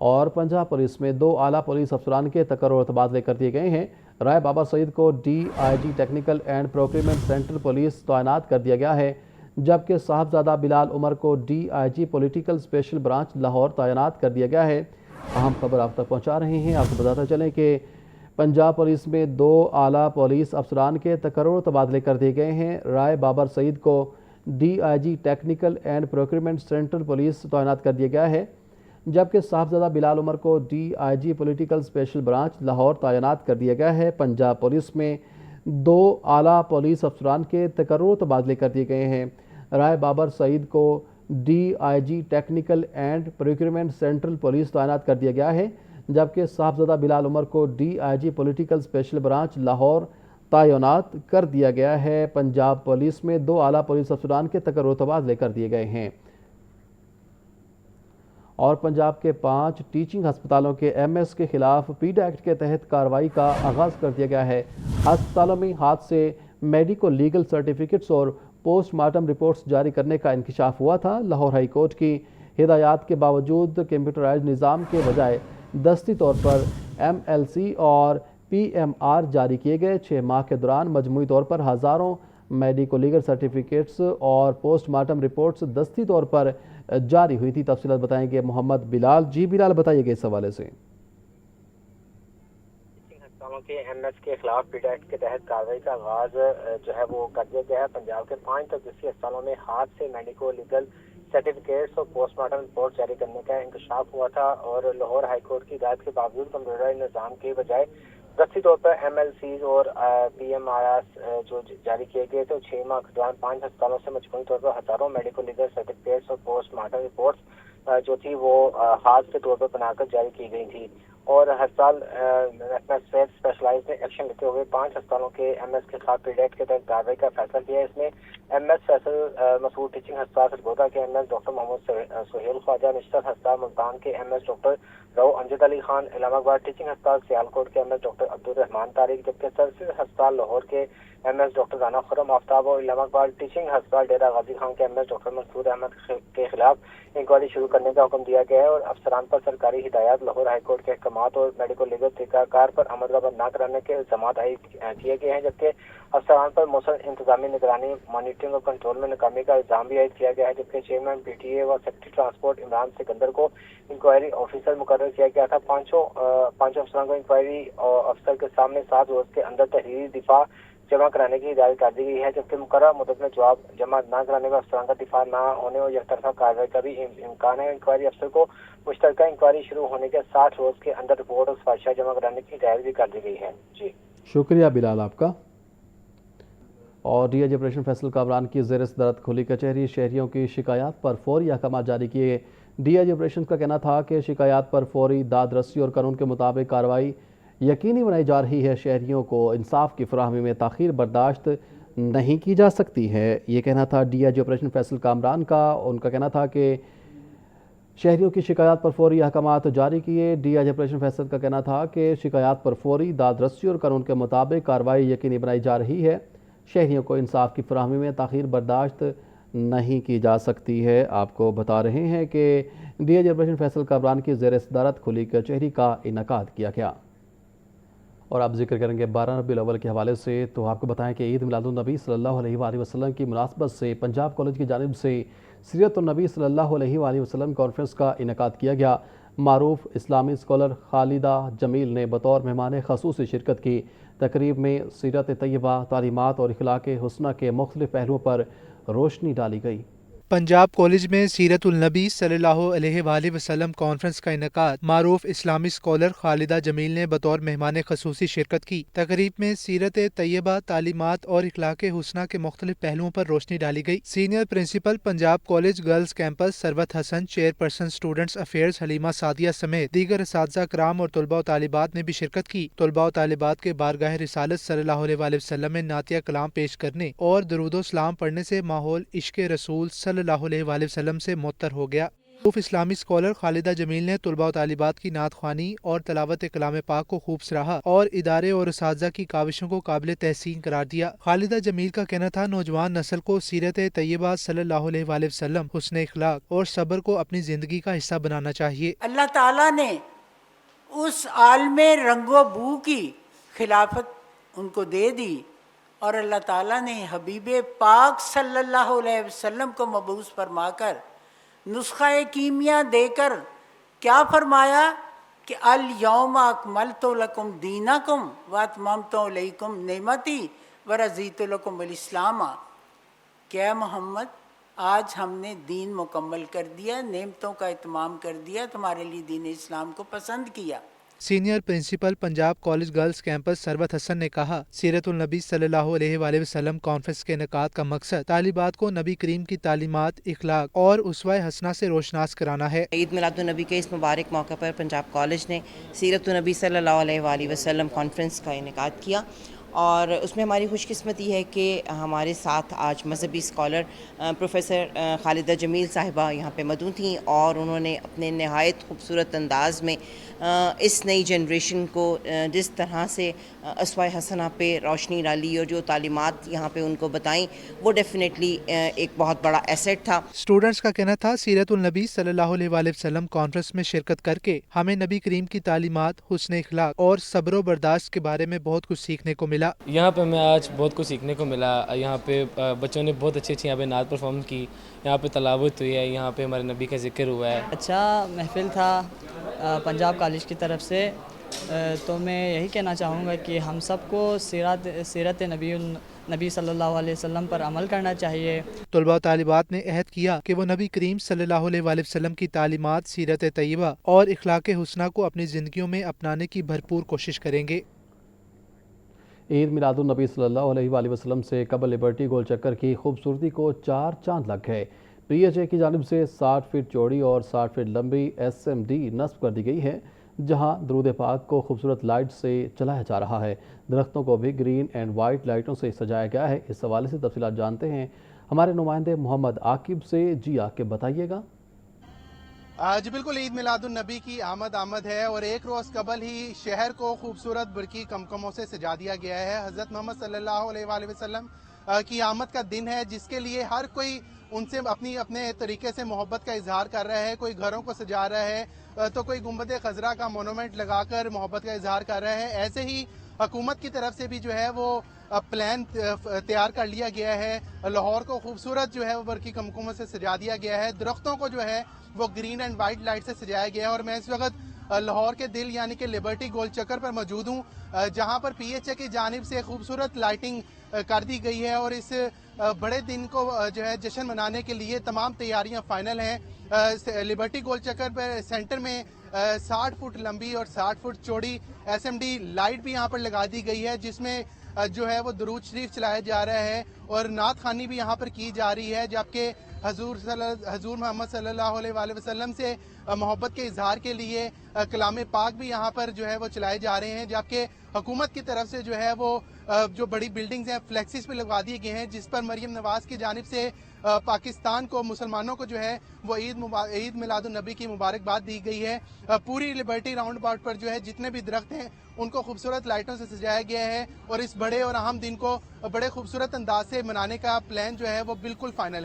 اور پنجاب پولیس میں 2 اعلیٰ پولیس افسران کے تقرر اور تبادلے کر دیے گئے ہیں۔ رائے بابر سعید کو DIG technical and procurement central police تعینات کر دیا گیا ہے، جبکہ صاحبزادہ بلال عمر کو DIG political special branch Lahore تعینات کر دیا گیا ہے۔ اہم خبر آپ تک پہنچا رہے ہیں۔ آپ کو بتاتے چلیں کہ پنجاب پولیس میں 2 اعلیٰ پولیس افسران کے تقرر و تبادلے کر دیے گئے ہیں۔ رائے بابر سعید کو DIG technical and procurement central police تعینات کر دیا گیا ہے، جبکہ صاحبزادہ بلال عمر کو DIG political special branch Lahore تعینات کر دیا گیا ہے۔ پنجاب پولیس میں 2 اعلیٰ پولیس افسران کے تقرر و تبادلے کر دیے گئے ہیں۔ رائے بابر سعید کو DIG technical and procurement central police تعینات کر دیا گیا ہے، جبکہ صاحبزادہ بلال عمر کو DIG political special branch Lahore تعینات کر دیا گیا ہے۔ پنجاب پولیس میں 2 اعلیٰ پولیس افسران کے تقرر و تبادلے کر دیے گئے ہیں۔ اور پنجاب کے 5 ٹیچنگ ہسپتالوں کے MS کے خلاف پیڈ ایکٹ کے تحت کارروائی کا آغاز کر دیا گیا ہے۔ ہسپتالوں میں ہاتھ سے میڈیکو لیگل سرٹیفکیٹس اور پوسٹ مارٹم رپورٹس جاری کرنے کا انکشاف ہوا تھا۔ لاہور ہائی کورٹ کی ہدایات کے باوجود کمپیوٹرائزڈ نظام کے بجائے دستی طور پر MLC اور PMR جاری کیے گئے۔ 6 ماہ کے دوران مجموعی طور پر ہزاروں میڈیکو لیگل سرٹیفکیٹس اور پوسٹ مارٹم رپورٹس دستی طور پر جاری ہوئی تھی۔ تفصیلات بتائیں گے محمد بلال۔ جی بلال، بتائیے گا اس حوالے سے۔ ہسپتالوں کے MS کے خلاف پیڈ ایکٹ کے تحت کارروائی کا آغاز جو ہے وہ کر دیا گیا ہے۔ پنجاب کے 5 تجسسی ہسپتالوں میں ہاتھ سے میڈیکو لیگل سرٹیفکیٹس اور پوسٹ مارٹم رپورٹ جاری کرنے کا انکشاف ہوا تھا، اور لاہور ہائی کورٹ کی ہدایت کے باوجود کمپیوٹرائزڈ نظام کے بجائے دستی طور پر MLCs اور PMRs جو جاری کیے گئے تھے۔ 6 ماہ کے دوران 5 ہسپتالوں سے مجموعی طور پر ہزاروں میڈیکل لیگل سرٹیفکیٹس اور پوسٹ مارٹم رپورٹس جو تھی وہ ہاتھ کے طور پر بنا کر جاری کی گئی تھی، اور ہسپتال اسپیشلائز نے ایکشن لیتے ہوئے 5 ہسپتالوں کے MS کے خلاف پیڈ ایکٹ کے تحت کارروائی کا فیصلہ کیا ہے۔ اس میں MS فیصل مسعود ٹیچنگ ہسپتال سرگودا کے MS ڈاکٹر محمد سہیل خواجہ، نشتر ہسپتال ملتان کے MS ڈاکٹر رو امجد علی خان، علامہ آباد ٹیچنگ ہسپتال سیالکوٹ کے MS ڈاکٹر عبدالرحمان طارق، جبکہ سرسز ہسپتال لاہور کے MS ڈاکٹر رانا خرم آفتاب اور علامہ آباد ٹیچنگ ہسپتال ڈیرہ غازی خان کے MS ڈاکٹر منصور احمد کے خلاف انکوائری شروع کرنے کا حکم دیا گیا ہے، اور افسران پر سرکاری ہدایات لاہور ہائی کورٹ کے احکامات اور میڈیکل لیگل طریقہ کار پر عمل درآمد نہ کرانے کے الزامات عائد کیے گئے ہیں، جبکہ افسران پر مسلسل انتظامی نگرانی، مانیٹرنگ اور کنٹرول میں ناکامی کا الزام بھی عائد کیا گیا ہے، جبکہ چیئرمین PTA و سیکرٹری ٹرانسپورٹ عمران سکندر کو انکوائری آفیسر مقرر کیا گیا تھا۔ پانچوں افسران کو انکوائری افسر کے سامنے 7 روز کے اندر تحریری دفاع جمع کرانے کی ہدایت کر دی گئی ہے، جبکہ مقررہ مدت میں جواب جمع نہ کرانے میں افسران کا دفاع نہ ہونے اور یک طرفہ کارروائی کا بھی امکان ہے۔ انکوائری افسر کو مشترکہ انکوائری شروع ہونے کے 60 روز کے اندر رپورٹ اور سفارشات جمع کرانے کی ہدایت بھی کر دی گئی ہے۔ جی شکریہ بلال آپ کا۔ اور DIG آپریشن فیصل کامران کی زیر صدارت کھلی کچہری، شہریوں کی شکایات پر فوری احکامات جاری کیے۔ DIG آپریشن کا کہنا تھا کہ شکایات پر فوری داد رسی اور قانون کے مطابق کارروائی یقینی بنائی جا رہی ہے۔ شہریوں کو انصاف کی فراہمی میں تاخیر برداشت نہیں کی جا سکتی ہے، یہ کہنا تھا DIG آپریشن فیصل کامران کا۔ ان کا کہنا تھا کہ شہریوں کی شکایات پر فوری احکامات جاری کیے۔ DIG آپریشن فیصل کا کہنا تھا کہ شکایات پر فوری داد رسی اور قانون کے مطابق کارروائی یقینی بنائی جا رہی ہے۔ شہریوں کو انصاف کی فراہمی میں تاخیر برداشت نہیں کی جا سکتی ہے۔ آپ کو بتا رہے ہیں کہ DIG آپریشن فیصل کامران کی زیر صدارت کھلی کچہری کا انعقاد کیا گیا۔ اور آپ ذکر کریں گے 12 ربیع الاول کے حوالے سے، تو آپ کو بتائیں کہ عید میلاد النبی صلی اللہ علیہ وآلہ وسلم کی مناسبت سے پنجاب کالج کی جانب سے سیرت النبی صلی اللہ علیہ وآلہ وسلم کانفرنس کا انعقاد کیا گیا۔ معروف اسلامی اسکالر خالدہ جمیل نے بطور مہمان خصوصی شرکت کی۔ تقریب میں سیرت طیبہ، تعلیمات اور اخلاق حسنہ کے مختلف پہلوؤں پر روشنی ڈالی گئی۔ پنجاب کالج میں سیرت النبی صلی اللہ علیہ وآلہ وسلم کانفرنس کا انعقاد۔ معروف اسلامی اسکالر خالدہ جمیل نے بطور مہمان خصوصی شرکت کی۔ تقریب میں سیرت طیبہ، تعلیمات اور اخلاق حسنہ کے مختلف پہلوؤں پر روشنی ڈالی گئی۔ Senior principal Punjab college girls campus Sarwat Hassan, chairperson students affairs Halima Sadia سمیت دیگر اساتذہ کرام اور طلباء و طالبات نے بھی شرکت کی۔ طلباء و طالبات کے بارگاہ رسالت صلی اللہ علیہ وآلہ وسلم میں نعتیہ کلام پیش کرنے اور درود و سلام پڑھنے سے ماحول عشق رسول صلی اللہ علیہ وآلہ وسلم سے معطر ہو گیا۔ معروف اسلامی اسکالر خالدہ جمیل نے طلباء و طالبات کی نعت خوانی اور تلاوت کلام پاک کو خوب سراہا اور ادارے اور اساتذہ کی کاوشوں کو قابل تحسین قرار دیا۔ خالدہ جمیل کا کہنا تھا نوجوان نسل کو سیرت طیبہ صلی اللہ علیہ وآلہ وسلم، حسن اخلاق اور صبر کو اپنی زندگی کا حصہ بنانا چاہیے۔ اللہ تعالیٰ نے اس عالم رنگ و بو کی خلافت ان کو دے دی اور اللہ تعالیٰ نے حبیب پاک صلی اللہ علیہ وسلم کو مبعوث فرما کر نسخہ کیمیا دے کر کیا فرمایا کہ الیوم اکملت لکم دینکم واتممت علیکم نعمتی ورضیت لکم الاسلام، کہ اے محمد آج ہم نے دین مکمل کر دیا، نعمتوں کا اتمام کر دیا، تمہارے لیے دین اسلام کو پسند کیا۔ Senior principal Punjab college girls campus Sarwat Hassan نے کہا سیرت النبی صلی اللہ علیہ وآلہ وسلم کانفرنس کے انعقاد کا مقصد طالبات کو نبی کریم کی تعلیمات، اخلاق اور اسوہ حسنہ سے روشناس کرانا ہے۔ عید میلاد النبی کے اس مبارک موقع پر پنجاب کالج نے سیرت النبی صلی اللہ علیہ وآلہ وسلم کانفرنس کا انعقاد کیا اور اس میں ہماری خوش قسمتی ہے کہ ہمارے ساتھ آج مذہبی اسکالر پروفیسر خالدہ جمیل صاحبہ یہاں پہ موجود تھیں اور انہوں نے اپنے نہایت خوبصورت انداز میں اس نئی جنریشن کو جس طرح سے اسوہ حسنہ پہ روشنی ڈالی اور جو تعلیمات یہاں پہ ان کو بتائیں وہ ڈیفینیٹلی ایک بہت بڑا ایسیٹ تھا۔ اسٹوڈنٹس کا کہنا تھا سیرت النبی صلی اللہ علیہ وآلہ وسلم کانفرنس میں شرکت کر کے ہمیں نبی کریم کی تعلیمات، حسن اخلاق اور صبر و برداشت کے بارے میں بہت کچھ سیکھنے کو ملا۔ یہاں پہ میں آج بہت کچھ سیکھنے کو ملا۔ یہاں پہ بچوں نے بہت اچھی یہاں پہ نعت پرفارم کی، یہاں پہ تلاوت ہوئی ہے، یہاں پہ ہمارے نبی کا ذکر ہوا ہے۔ اچھا محفل تھا پنجاب کالج کی طرف سے، تو میں یہی کہنا چاہوں گا کہ ہم سب کو سیرت نبی صلی اللہ علیہ وسلم پر عمل کرنا چاہیے۔ طلباء و طالبات نے عہد کیا کہ وہ نبی کریم صلی اللہ علیہ وآلہ وسلم کی تعلیمات، سیرت طیبہ اور اخلاق حسنہ کو اپنی زندگیوں میں اپنانے کی بھرپور کوشش کریں گے۔ عید میلاد النبی صلی اللہ علیہ وآلہ وسلم سے قبل لبرٹی گول چکر کی خوبصورتی کو 4 چاند لگ گئے۔ پی ایچ اے کی جانب سے 60 فٹ چوڑی اور 60 فٹ لمبی ایس ایم ڈی نصب کر دی گئی ہے، جہاں درود پاک کو خوبصورت لائٹ سے چلایا جا رہا ہے۔ درختوں کو بھی گرین اینڈ وائٹ لائٹوں سے سجایا گیا ہے۔ اس حوالے سے تفصیلات جانتے ہیں ہمارے نمائندے محمد عاقب سے۔ جی عاقب بتائیے گا۔ جی بالکل، عید میلاد النبی کی آمد ہے اور ایک روز قبل ہی شہر کو خوبصورت برقی کمکموں سے سجا دیا گیا ہے۔ حضرت محمد صلی اللہ علیہ وآلہ وسلم کی آمد کا دن ہے، جس کے لیے ہر کوئی ان سے اپنے طریقے سے محبت کا اظہار کر رہا ہے۔ کوئی گھروں کو سجا رہا ہے تو کوئی گنبد خضرا کا مونومنٹ لگا کر محبت کا اظہار کر رہا ہے۔ ایسے ہی حکومت کی طرف سے بھی جو ہے وہ پلان تیار کر لیا گیا ہے۔ لاہور کو خوبصورت جو ہے وہ برقی کمکموں سے سجا دیا گیا ہے۔ درختوں کو جو ہے وہ گرین اینڈ وائٹ لائٹ سے سجایا گیا ہے اور میں اس وقت لاہور کے دل یعنی کہ لبرٹی گول چکر پر موجود ہوں، جہاں پر پی ایچ اے کی جانب سے خوبصورت لائٹنگ کر دی گئی ہے اور اس بڑے دن کو جو ہے جشن منانے کے لیے تمام تیاریاں فائنل ہیں۔ لبرٹی گول چکر پر سینٹر میں 60 فٹ لمبی اور 60 فٹ چوڑی ایس ایم ڈی لائٹ بھی یہاں پر لگا دی گئی ہے، جس میں جو ہے وہ درود شریف چلایا جا رہا ہے اور نعت خوانی بھی یہاں پر کی جا رہی ہے، جبکہ حضور محمد صلی اللہ علیہ وآلہ وسلم سے محبت کے اظہار کے لیے کلام پاک بھی یہاں پر جو ہے وہ چلائے جا رہے ہیں، جبکہ حکومت کی طرف سے جو ہے وہ جو بڑی بلڈنگز ہیں فلیکسز پہ لگوا دیے گئے ہیں، جس پر مریم نواز کی جانب سے پاکستان کو، مسلمانوں کو جو ہے وہ عید میلاد النبی کی مبارکباد دی گئی ہے۔ پوری لبرٹی راؤنڈ اباؤٹ پر جو ہے جتنے بھی درخت ہیں ان کو خوبصورت لائٹوں سے سجایا گیا ہے اور اس بڑے اور اہم دن کو بڑے خوبصورت انداز سے منانے کا پلان جو ہے وہ بالکل فائنل ہے۔